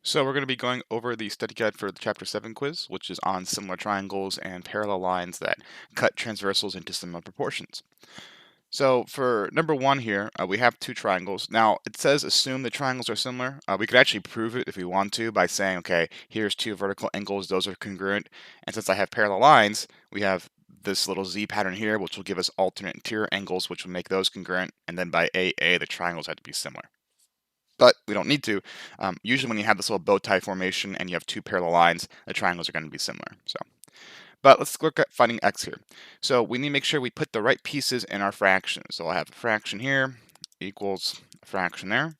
So we're going to be going over the study guide for the Chapter 7 quiz, which is on similar triangles and parallel lines that cut transversals into similar proportions. So for number one here, we have two triangles. Now it says assume the triangles are similar. We could actually prove it if we want to by saying, okay, here's two vertical angles, those are congruent. And since I have parallel lines, we have this little Z pattern here, which will give us alternate interior angles, which will make those congruent. And then by AA, the triangles have to be similar. But we don't need to. Usually when you have this little bow tie formation and you have two parallel lines, the triangles are going to be similar. But let's look at finding x here. So we need to make sure we put the right pieces in our fraction. So I'll have a fraction here equals a fraction there.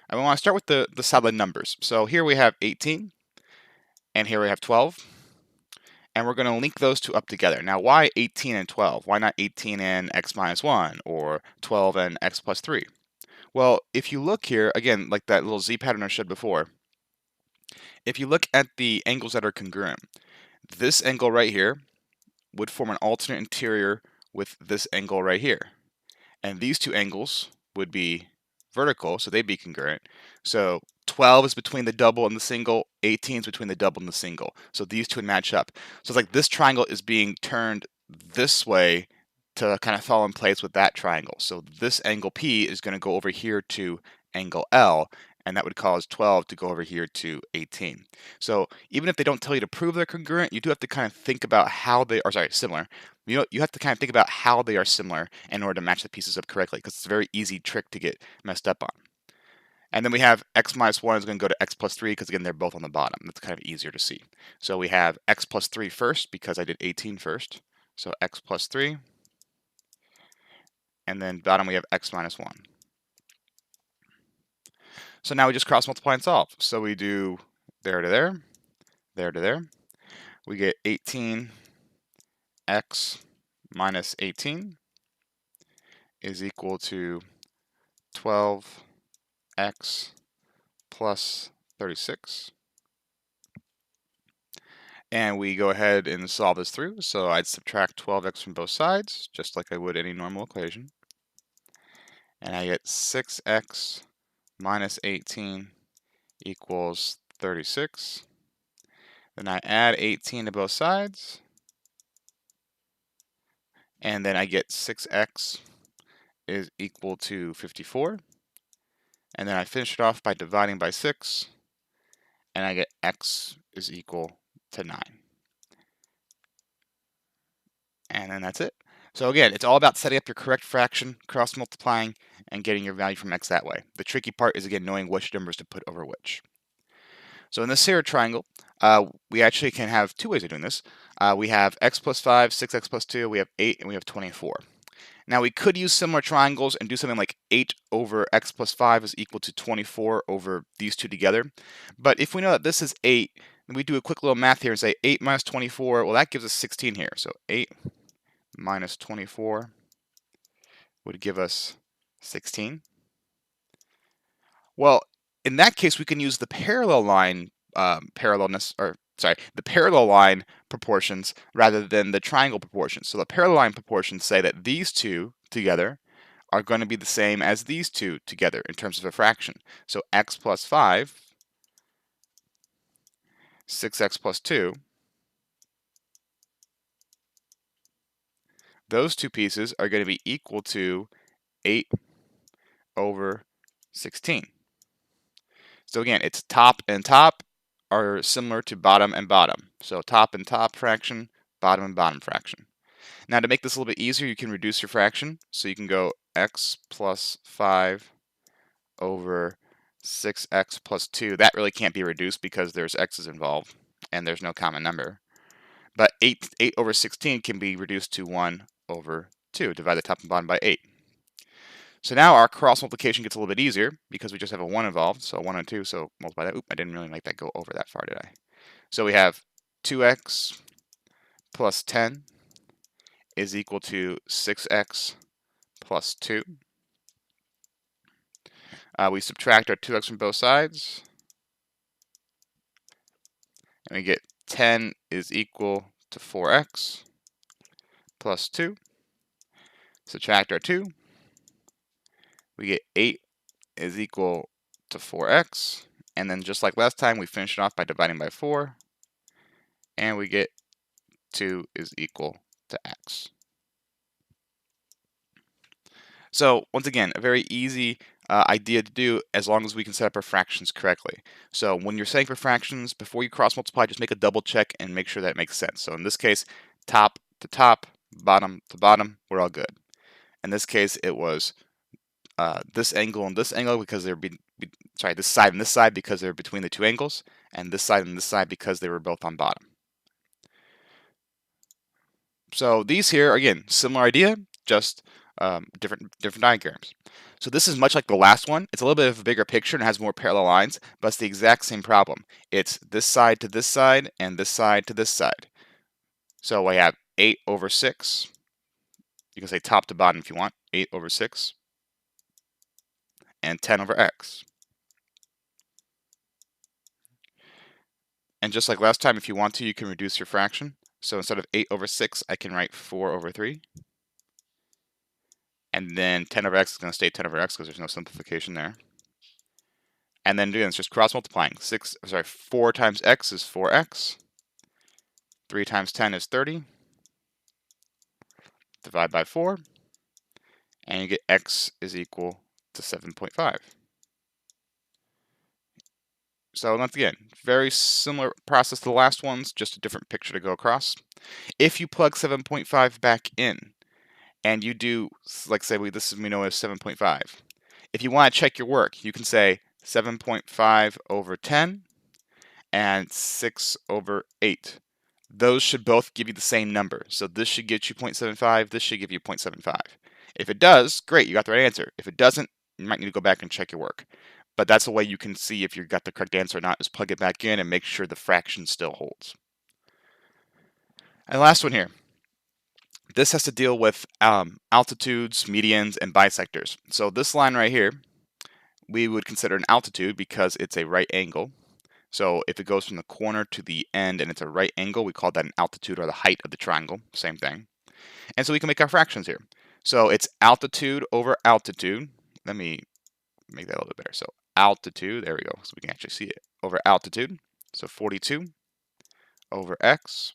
And we want to start with the solid numbers. So here we have 18, and here we have 12. And we're going to link those two up together. Now, why 18 and 12? Why not 18 and x minus 1 or 12 and x plus 3? Well, if you look here, again, like that little z pattern I showed before, if you look at the angles that are congruent, this angle right here would form an alternate interior with this angle right here. And these two angles would be vertical, so they'd be congruent. So 12 is between the double and the single, 18 is between the double and the single. So these two would match up. So it's like this triangle is being turned this way to kind of fall in place with that triangle. So this angle P is going to go over here to angle L, and that would cause 12 to go over here to 18. So even if they don't tell you to prove they're congruent, you do have to kind of think about how they are, similar. You have to kind of think about how they are similar in order to match the pieces up correctly, because it's a very easy trick to get messed up on. And then we have x minus 1 is going to go to x plus 3, because again, they're both on the bottom. That's kind of easier to see. So we have x plus 3 first, because I did 18 first. So x plus 3. And then bottom we have x minus 1. So now we just cross multiply and solve. So we do there to there, there to there. We get 18x minus 18 is equal to 12x plus 36. And we go ahead and solve this through. So I'd subtract 12x from both sides, just like I would any normal equation. And I get 6x minus 18 equals 36. Then I add 18 to both sides. And then I get 6x is equal to 54. And then I finish it off by dividing by 6. And I get x is equal to 9. And then that's it. So again, it's all about setting up your correct fraction, cross multiplying, and getting your value from x that way. The tricky part is, again, knowing which numbers to put over which. So in this here triangle, we actually can have two ways of doing this. We have x plus 5, 6x plus 2, we have 8, and we have 24. Now we could use similar triangles and do something like 8 over x plus 5 is equal to 24 over these two together. But if we know that this is 8, then we do a quick little math here and say 8 minus 24, well, that gives us 16 here. So 8 minus 24 would give us 16. Well, in that case, we can use the parallel line the parallel line proportions rather than the triangle proportions. So the parallel line proportions say that these two together are going to be the same as these two together in terms of a fraction. So x plus 5, 6x plus 2, those two pieces are going to be equal to 8 over 16. So again, it's top and top are similar to bottom and bottom. So top and top fraction, bottom and bottom fraction. Now to make this a little bit easier, you can reduce your fraction. So you can go x plus 5 over 6x plus 2. That really can't be reduced because there's x's involved and there's no common number. But 8 over 16 can be reduced to 1 over 2. Divide the top and bottom by 8. So now our cross multiplication gets a little bit easier because we just have a 1 involved. So 1 and 2, so multiply that. Oop, I didn't really make that go over that far, did I? So we have 2x plus 10 is equal to 6x plus 2. We subtract our 2x from both sides. And we get 10 is equal to 4x plus 2. Subtract our 2. We get 8 is equal to 4x. And then just like last time, we finish it off by dividing by 4, and we get 2 is equal to x. So once again, a very easy idea to do as long as we can set up our fractions correctly. So when you're setting for fractions, before you cross multiply, just make a double check and make sure that it makes sense. So in this case, top to top, bottom to bottom, we're all good. In this case, it was this angle and this angle because they're this side and this side because they're between the two angles, and this side and this side because they were both on bottom. So these here, again, similar idea, just different diagrams. So this is much like the last one. It's a little bit of a bigger picture and has more parallel lines, but it's the exact same problem. It's this side to this side and this side to this side. So I have 8 over 6. You can say top to bottom if you want. 8 over 6. And 10 over x. And just like last time, if you want to, you can reduce your fraction. So instead of 8 over 6, I can write 4 over 3. And then 10 over x is going to stay 10 over x because there's no simplification there. And then again, it's just cross multiplying. 4 times x is 4x. 3 times 10 is 30. Divide by 4. And you get x is equal to 7.5. So once again, very similar process to the last ones, just a different picture to go across. If you plug 7.5 back in, and you do, like say, we know as 7.5. If you want to check your work, you can say 7.5 over 10 and 6 over 8. Those should both give you the same number. So this should get you 0.75, this should give you 0.75. If it does, great, you got the right answer. If it doesn't, you might need to go back and check your work. But that's a way you can see if you got the correct answer or not, is plug it back in and make sure the fraction still holds. And the last one here. This has to deal with altitudes, medians, and bisectors. So this line right here, we would consider an altitude because it's a right angle. So if it goes from the corner to the end and it's a right angle, we call that an altitude, or the height of the triangle, same thing. And so we can make our fractions here. So it's altitude over altitude. Let me make that a little bit better. So altitude, there we go, so we can actually see it, over altitude. So 42 over x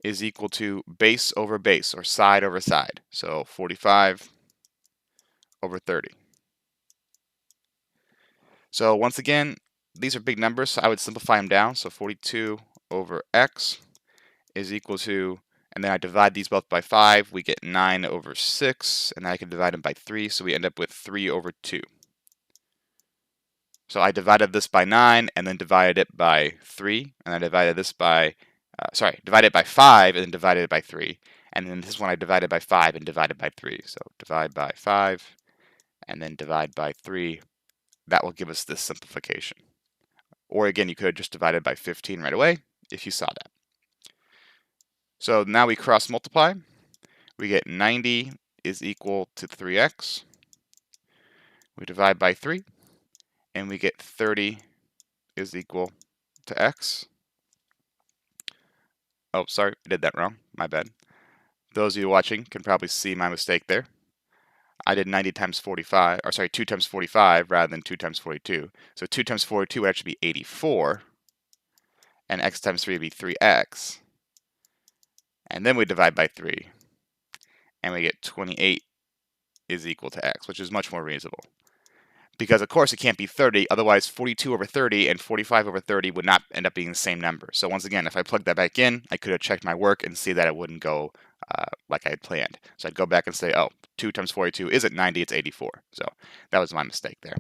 is equal to base over base, or side over side. So 45 over 30. So once again, these are big numbers, so I would simplify them down. So 42 over x is equal to, and then I divide these both by 5, we get 9 over 6, and then I can divide them by 3, so we end up with 3 over 2. So I divided this by 9, and then divided it by 3, and I divided this by, divided it by 5, and then divided it by 3. And then this one I divided by 5 and divided by 3. So divide by 5, and then divide by 3. That will give us this simplification. Or again, you could have just divided by 15 right away if you saw that. So now we cross multiply. We get 90 is equal to 3x. We divide by 3, and we get 30 is equal to x. Oh, sorry, I did that wrong. My bad. Those of you watching can probably see my mistake there. I did 90 times 45, or sorry, 2 times 45 rather than 2 times 42. So 2 times 42 would actually be 84, and x times 3 would be 3x. And then we divide by 3, and we get 28 is equal to x, which is much more reasonable. Because of course it can't be 30, otherwise 42 over 30 and 45 over 30 would not end up being the same number. So once again, if I plug that back in, I could have checked my work and see that it wouldn't go like I had planned. So I'd go back and say, oh, 2 times 42 isn't 90, it's 84. So that was my mistake there.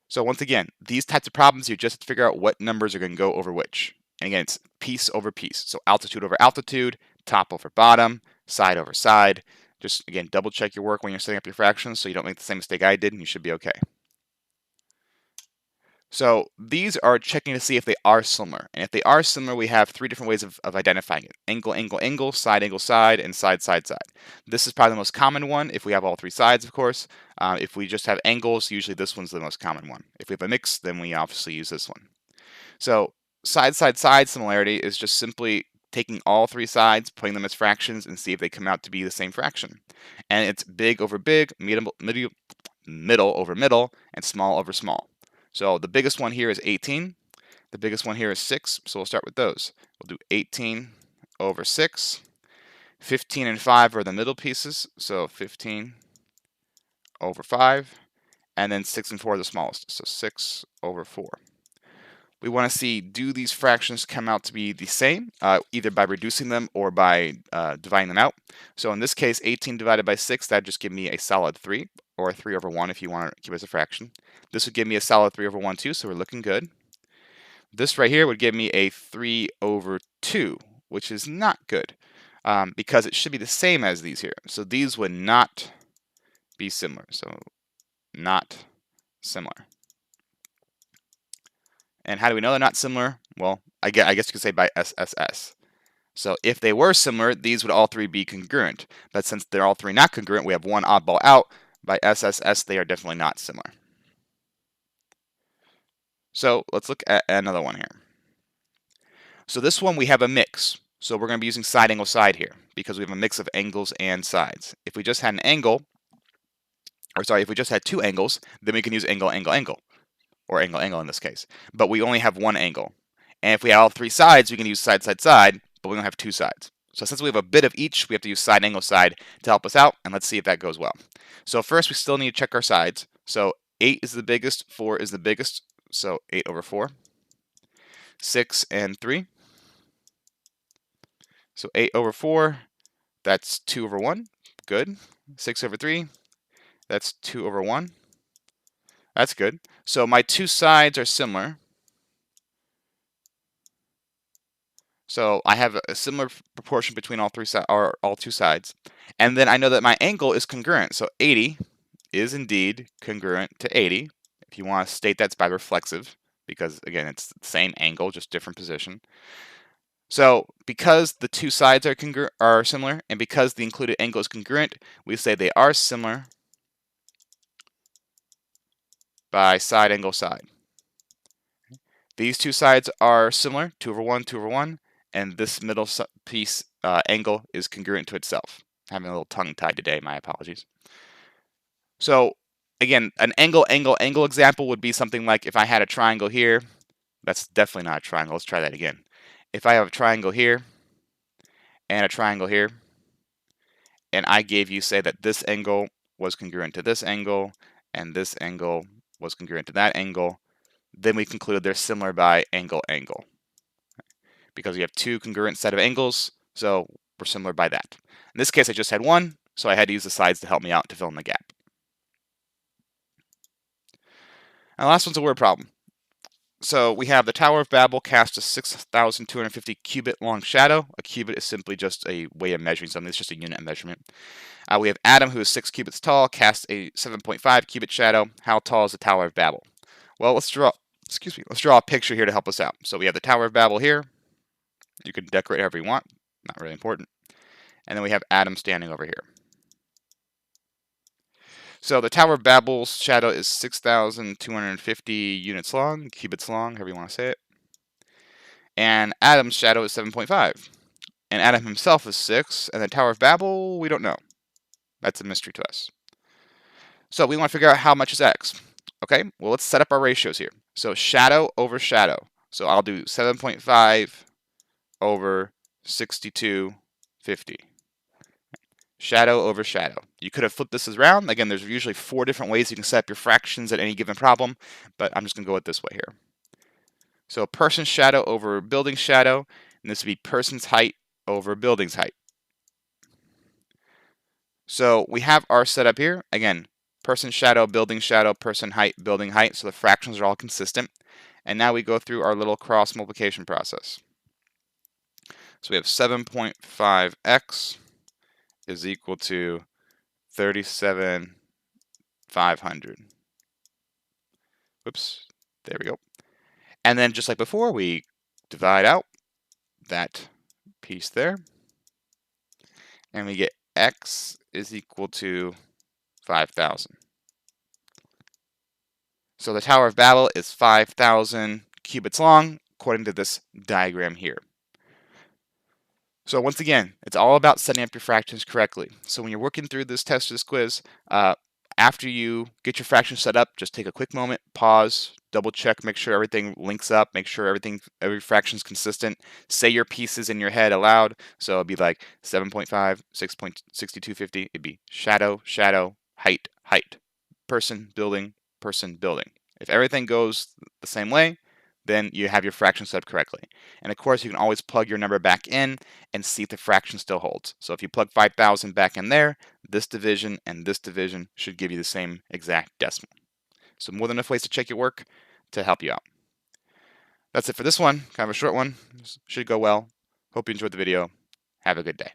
So once again, these types of problems, you just have to figure out what numbers are going to go over which. And again, it's piece over piece. So altitude over altitude, top over bottom, side over side. Just, again, double check your work when you're setting up your fractions so you don't make the same mistake I did, and you should be okay. So these are checking to see if they are similar. And if they are similar, we have 3 different ways of identifying it. Angle, angle, angle, side, and side, side, side. This is probably the most common one if we have all 3 sides, of course. If we just have angles, usually this one's the most common one. If we have a mix, then we obviously use this one. So side, side, side similarity is just simply taking all 3 sides, putting them as fractions, and see if they come out to be the same fraction. And it's big over big, middle over middle, and small over small. So the biggest one here is 18. The biggest one here is 6, so we'll start with those. We'll do 18 over 6. 15 and 5 are the middle pieces, so 15 over 5. And then 6 and 4 are the smallest, so 6 over 4. We want to see, do these fractions come out to be the same, either by reducing them or by dividing them out. So in this case, 18 divided by 6, that just give me a solid 3, or 3 over 1 if you want to keep it as a fraction. This would give me a solid 3 over 1 too, so we're looking good. This right here would give me a 3 over 2, which is not good, because it should be the same as these here. So these would not be similar, so not similar. And how do we know they're not similar? Well, I guess you could say by SSS. So if they were similar, these would all three be congruent. But since they're all three not congruent, we have one oddball out. By SSS, they are definitely not similar. So let's look at another one here. So this one we have a mix. So we're going to be using side angle side here because we have a mix of angles and sides. If we just had an angle, if we just had two angles, then we can use angle, angle, angle. Or angle, angle in this case. But we only have one angle. And if we have all three sides, we can use side, side, side, but we don't have two sides. So since we have a bit of each, we have to use side, angle, side to help us out, and let's see if that goes well. So first, we still need to check our sides. So 8 is the biggest, 4 is the biggest, so 8 over 4. 6 and 3. So 8 over 4, that's 2 over 1. Good. 6 over 3, that's 2 over 1. That's good. So my two sides are similar. So I have a similar proportion between all two sides. And then I know that my angle is congruent. So 80 is indeed congruent to 80. If you want to state that's by reflexive, because again, it's the same angle, just different position. So because the two sides are similar, and because the included angle is congruent, we say they are similar by side angle side. These two sides are similar, 2 over 1, 2 over 1, and this middle piece angle is congruent to itself. I'm having a little tongue-tied today, my apologies. So again, an angle, angle, angle example would be something like if I had a triangle here. That's definitely not a triangle. Let's try that again. If I have a triangle here and a triangle here, and I gave you, say, that this angle was congruent to this angle, and this angle was congruent to that angle, then we conclude they're similar by angle, angle. Because we have two congruent set of angles, so we're similar by that. In this case, I just had one, so I had to use the sides to help me out to fill in the gap. And the last one's a word problem. So we have the Tower of Babel cast a 6,250 cubit long shadow. A cubit is simply just a way of measuring something. It's just a unit of measurement. We have Adam, who is 6 cubits tall, cast a 7.5 cubit shadow. How tall is the Tower of Babel? Well, let's draw a picture here to help us out. So we have the Tower of Babel here. You can decorate however you want, not really important. And then we have Adam standing over here. So the Tower of Babel's shadow is 6,250 units long, cubits long, however you want to say it. And Adam's shadow is 7.5. And Adam himself is 6, and the Tower of Babel, we don't know. That's a mystery to us. So we want to figure out how much is x. Okay, well, let's set up our ratios here. So shadow over shadow. So I'll do 7.5 over 6250. Shadow over shadow. You could have flipped this around. Again, there's usually 4 different ways you can set up your fractions at any given problem, but I'm just going to go with this way here. So person's shadow over building's shadow, and this would be person's height over building's height. So we have our setup here. Again, person shadow, person height, building height, so the fractions are all consistent. And now we go through our little cross multiplication process. So we have 7.5x is equal to 37,500. Whoops, there we go. And then just like before, we divide out that piece there. And we get x is equal to 5,000. So the Tower of Babel is 5,000 cubits long, according to this diagram here. So once again, it's all about setting up your fractions correctly. So when you're working through this test or this quiz, After you get your fraction set up, just take a quick moment, pause, double check, make sure everything links up, make sure every fraction is consistent. Say your pieces in your head aloud. So it'd be like 7.5, 6.6250. It'd be shadow, shadow, height, height, person, building. If everything goes the same way, then you have your fraction set up correctly. And of course, you can always plug your number back in and see if the fraction still holds. So if you plug 5,000 back in there, this division and this division should give you the same exact decimal. So more than enough ways to check your work to help you out. That's it for this one. Kind of a short one. Should go well. Hope you enjoyed the video. Have a good day.